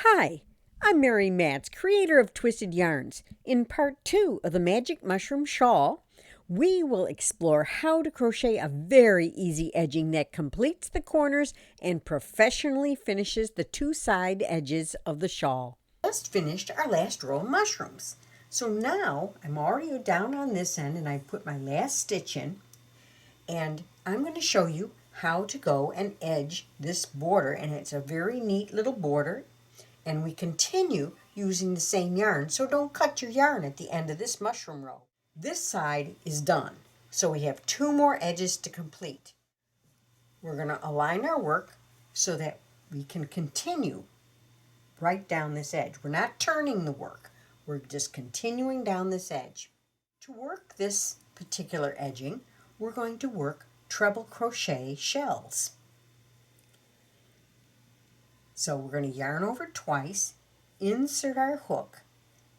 Hi, I'm Mary Matz, creator of Twisted Yarns. In part 2 of the Magic Mushroom Shawl, we will explore how to crochet a very easy edging that completes the corners and professionally finishes the two side edges of the shawl. Just finished our last row of mushrooms. So now I'm already down on this end and I put my last stitch in, and I'm going to show you how to go and edge this border, and it's a very neat little border. And we continue using the same yarn, so don't cut your yarn at the end of this mushroom row. This side is done, so we have two more edges to complete. We're going to align our work so that we can continue right down this edge. We're not turning the work, we're just continuing down this edge. To work this particular edging, we're going to work treble crochet shells. So we're going to yarn over twice, insert our hook,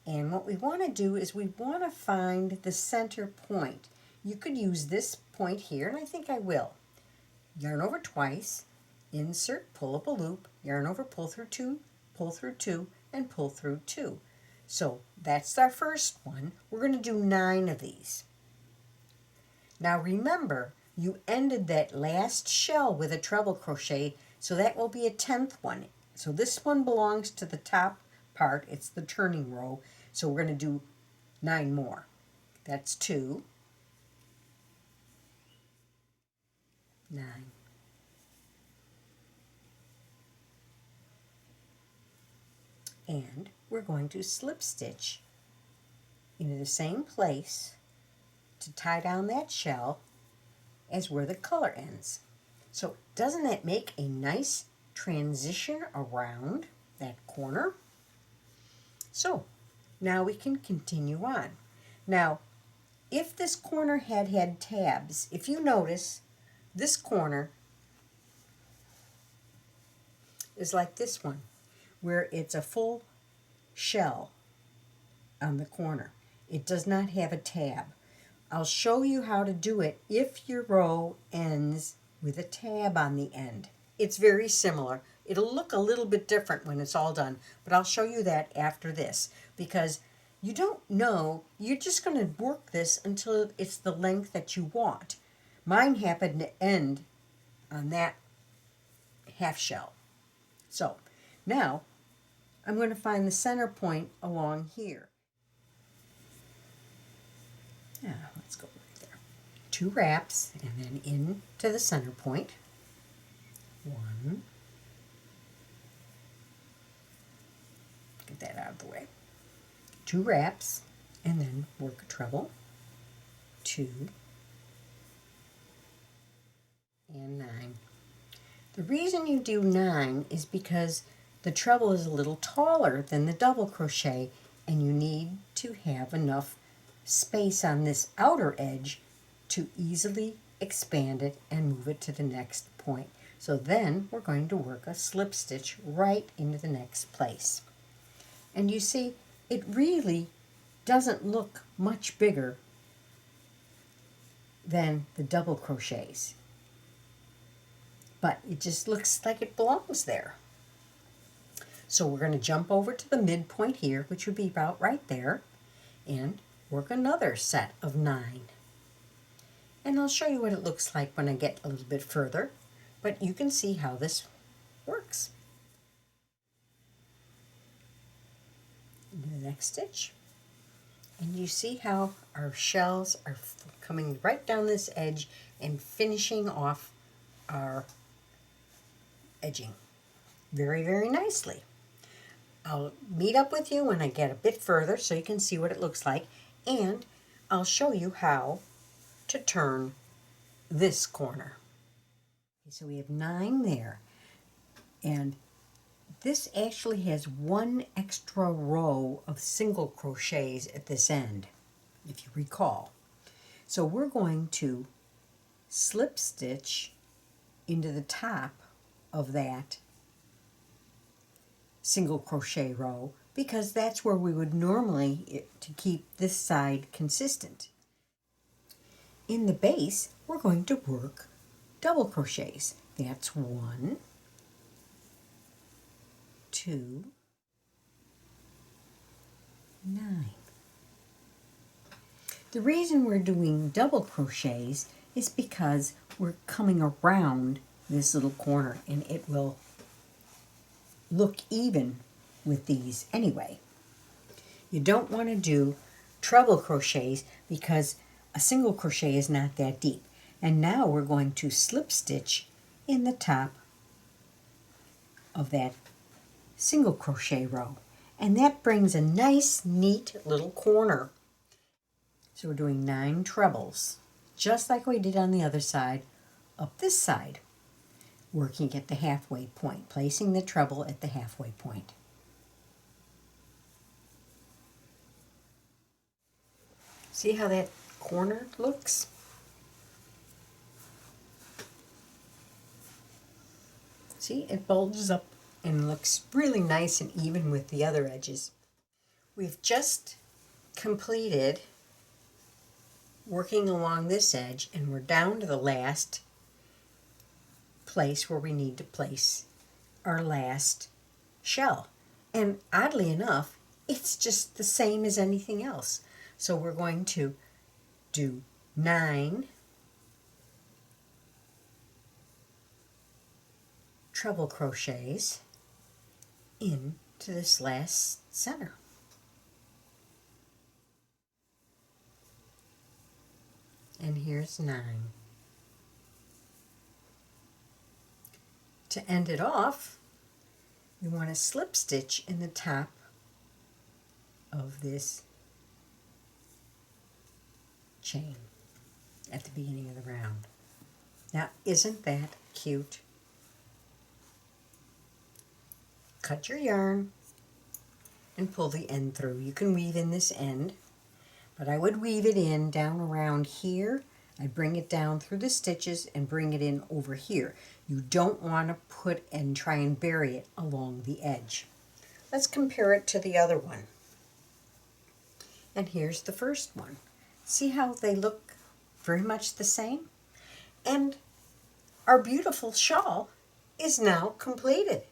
and what we want to do is we want to find the center point. You could use this point here, and I think I will. Yarn over twice, insert, pull up a loop, yarn over, pull through two, and pull through two. So that's our first one. We're going to do 9 of these. Now remember, you ended that last shell with a treble crochet, so that will be a 10th one. So this one belongs to the top part. It's the turning row. So we're going to do 9 more. That's 2, 9. And we're going to slip stitch into the same place to tie down that shell as where the color ends. So doesn't that make a nice transition around that corner? So now we can continue on. Now, if this corner had tabs, if you notice, this corner is like this one, where it's a full shell on the corner. It does not have a tab. I'll show you how to do it if your row ends with a tab on the end. It's very similar. It'll look a little bit different when it's all done, but I'll show you that after this, because you don't know, you're just going to work this until it's the length that you want. Mine happened to end on that half shell. So now I'm going to find the center point along here. Now let's go right there. 2 wraps and then into the center point. 1. Get that out of the way. 2 wraps and then work a treble. 2 and 9. The reason you do 9 is because the treble is a little taller than the double crochet, and you need to have enough space on this outer edge to easily expand it and move it to the next point. So then we're going to work a slip stitch right into the next place. And you see, it really doesn't look much bigger than the double crochets, but it just looks like it belongs there. So we're going to jump over to the midpoint here, which would be about right there, and work another set of 9. And I'll show you what it looks like when I get a little bit further, but you can see how this works. Into the next stitch. And you see how our shells are coming right down this edge and finishing off our edging very, very nicely. I'll meet up with you when I get a bit further so you can see what it looks like, and I'll show you how to turn this corner. Okay, so we have 9 there, and this actually has 1 extra row of single crochets at this end, if you recall. So we're going to slip stitch into the top of that single crochet row, because that's where we would normally, to keep this side consistent. In the base, we're going to work double crochets. That's 1, 2, 9. The reason we're doing double crochets is because we're coming around this little corner and it will look even with these anyway. You don't want to do treble crochets because a single crochet is not that deep. And now we're going to slip stitch in the top of that single crochet row. And that brings a nice, neat little corner. So we're doing 9 trebles, just like we did on the other side, up this side, working at the halfway point, placing the treble at the halfway point. See how that corner looks? See, it bulges up and looks really nice and even with the other edges. We've just completed working along this edge and we're down to the last place where we need to place our last shell. And oddly enough, it's just the same as anything else. So we're going to do 9 treble crochets into this last center. And here's 9. To end it off, you want to slip stitch in the top of this chain at the beginning of the round. Now, isn't that cute? Cut your yarn and pull the end through. You can weave in this end, but I would weave it in down around here. I'd bring it down through the stitches and bring it in over here. You don't want to put and try and bury it along the edge. Let's compare it to the other one. And here's the first one. See how they look very much the same? And our beautiful shawl is now completed.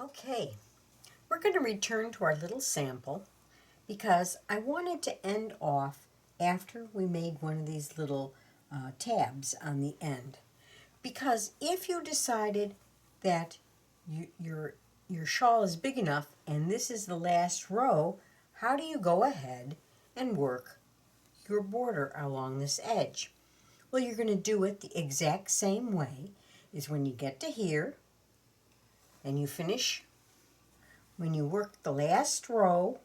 Okay, we're going to return to our little sample because I wanted to end off after we made one of these little tabs on the end. Because if you decided that your shawl is big enough and this is the last row, how do you go ahead and work your border along this edge? Well, you're going to do it the exact same way as when you get to here and you finish, when you work the last row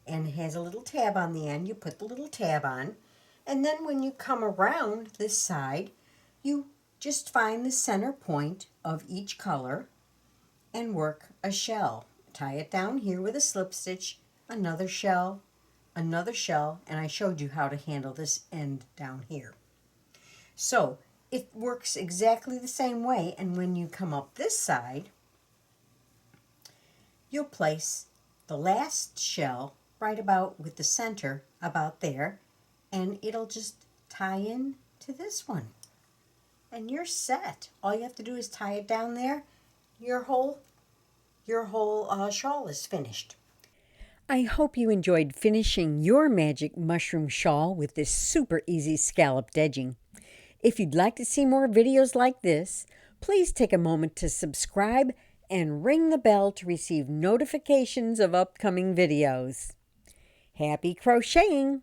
and it has a little tab on the end, you put the little tab on, and then when you come around this side, you just find the center point of each color and work a shell. Tie it down here with a slip stitch, another shell, and I showed you how to handle this end down here. So it works exactly the same way, and when you come up this side, you'll place the last shell right about with the center about there, and it'll just tie in to this one. And you're set. All you have to do is tie it down there. Your whole shawl is finished. I hope you enjoyed finishing your magic mushroom shawl with this super easy scalloped edging. If you'd like to see more videos like this, please take a moment to subscribe and ring the bell to receive notifications of upcoming videos. Happy crocheting!